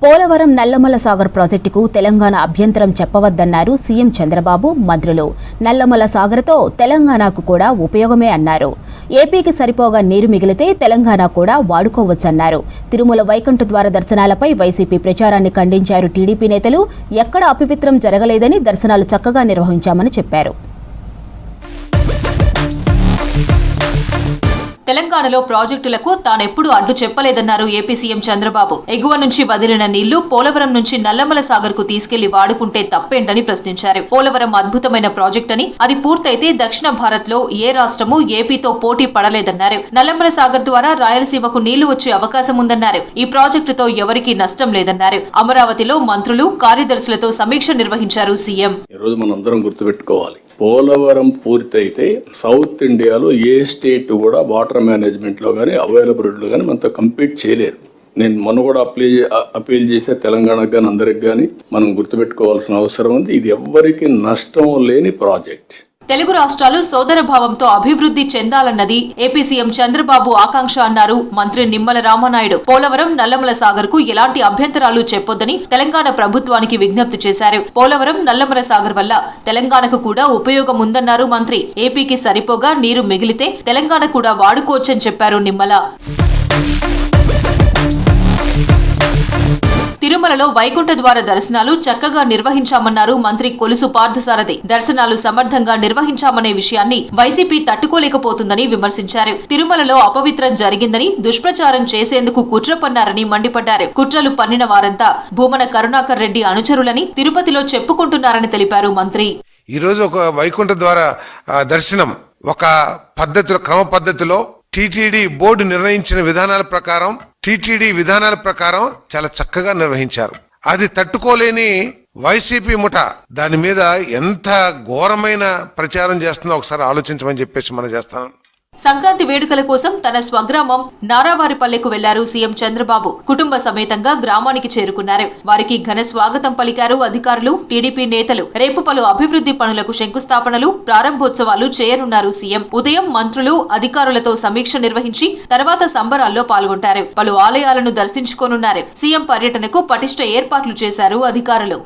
పోలవరం నల్లమల సాగర్ ప్రాజెక్టుకు తెలంగాణ అభ్యంతరం చెప్పవద్దన్నారు సీఎం చంద్రబాబు. మంత్రులు నల్లమల సాగర్తో తెలంగాణకు కూడా ఉపయోగమే అన్నారు. ఏపీకి సరిపోగా నీరు మిగిలితే తెలంగాణ కూడా వాడుకోవచ్చన్నారు. తిరుమల వైకుంఠ ద్వార దర్శనాలపై వైసీపీ ప్రచారాన్ని ఖండించారు టీడీపీ నేతలు. ఎక్కడ అపవిత్రం జరగలేదని, దర్శనాలు చక్కగా నిర్వహించామని చెప్పారు. తెలంగాణలో ప్రాజెక్టులకు తానెప్పుడు అడ్డు చెప్పలేదన్నారు ఏపీ సీఎం చంద్రబాబు. ఎగువ నుంచి వదిలిన నీళ్లు పోలవరం నుంచి నల్లమల సాగర్ కు తీసుకెళ్లి వాడుకుంటే తప్పేంటని ప్రశ్నించారు. పోలవరం అద్భుతమైన ప్రాజెక్ట్ అని, అది పూర్తయితే దక్షిణ భారత్ లో ఏ రాష్ట్రము ఏపీతో పోటీ పడలేదన్నారు. నల్లమల సాగర్ ద్వారా రాయలసీమకు నీళ్లు వచ్చే అవకాశం ఉందన్నారు. ఈ ప్రాజెక్టుతో ఎవరికీ నష్టం లేదన్నారు. అమరావతిలో మంత్రులు, కార్యదర్శులతో సమీక్ష నిర్వహించారు సీఎం. పోలవరం పూర్తయితే సౌత్ ఇండియాలో ఏ స్టేట్ కూడా వాటర్ మేనేజ్మెంట్లో కానీ అవైలబిలిటీలో కానీ మనతో కంపీట్ చేయలేరు. నేను మొన్న కూడా అపీల్ చేసే తెలంగాణకు కానీ అందరికి కానీ మనం గుర్తుపెట్టుకోవాల్సిన అవసరం ఉంది. ఇది ఎవ్వరికి నష్టం లేని ప్రాజెక్ట్. తెలుగు రాష్ట్రాలు సోదర భావంతో అభివృద్ధి చెందాలన్నది ఏపీ సీఎం చంద్రబాబు ఆకాంక్ష అన్నారు మంత్రి నిమ్మల రామానాయుడు. పోలవరం నల్లమల సాగర్ కు ఎలాంటి అభ్యంతరాలు చెప్పొద్దని తెలంగాణ ప్రభుత్వానికి విజ్ఞప్తి చేశారు. పోలవరం నల్లమల సాగర్ వల్ల తెలంగాణకు కూడా ఉపయోగం ఉందన్నారు మంత్రి. ఏపీకి సరిపోగా నీరు మిగిలితే తెలంగాణ కూడా వాడుకోవచ్చని చెప్పారు నిమ్మల. తిరుమలలో వైకుంఠ ద్వార దర్శనాలు చక్కగా నిర్వహించామన్నారు మంత్రి కొలుసు పార్థసారథి. దర్శనాలు సమర్థంగా నిర్వహించామనే విషయాన్ని వైసీపీ తట్టుకోలేకపోతుందని విమర్శించారు. తిరుమలలో అపవిత్రం జరిగిందని, దుష్ప్రచారం చేసేందుకు కుట్ర పన్నారని మండిపడ్డారు. కుట్రలు పన్నిన వారంతా భూమన కరుణాకర్ రెడ్డి అనుచరులని తిరుపతిలో చెప్పుకుంటున్నారని తెలిపారు మంత్రి. ఈ రోజు ఒక వైకుంఠ ద్వార దర్శనం ఒక పద్ధతిలో, క్రమ పద్ధతిలో టీటీడీ బోర్డు నిర్ణయించిన విధానాల ప్రకారం చాలా చక్కగా నిర్వహించారు. అది తట్టుకోలేని వైసీపీ ముఠ దాని మీద ఎంత ఘోరమైన ప్రచారం చేస్తుందో ఒకసారి ఆలోచించమని చెప్పేసి మనం చేస్తాం. సంక్రాంతి వేడుకల కోసం తన స్వగ్రామం నారావారిపల్లెకు వెళ్లారు సీఎం చంద్రబాబు. కుటుంబ సమేతంగా గ్రామానికి చేరుకున్నారు. వారికి ఘన స్వాగతం పలికారు అధికారులు, టీడీపీ నేతలు. రేపు పలు అభివృద్ధి పనులకు శంకుస్థాపనలు, ప్రారంభోత్సవాలు చేయనున్నారు సీఎం. ఉదయం మంత్రులు, అధికారులతో సమీక్ష నిర్వహించి తర్వాత సంబరాల్లో పాల్గొంటారు. పలు ఆలయాలను దర్శించుకోనున్నారు. సీఎం పర్యటనకు పటిష్ట ఏర్పాట్లు చేశారు అధికారులు.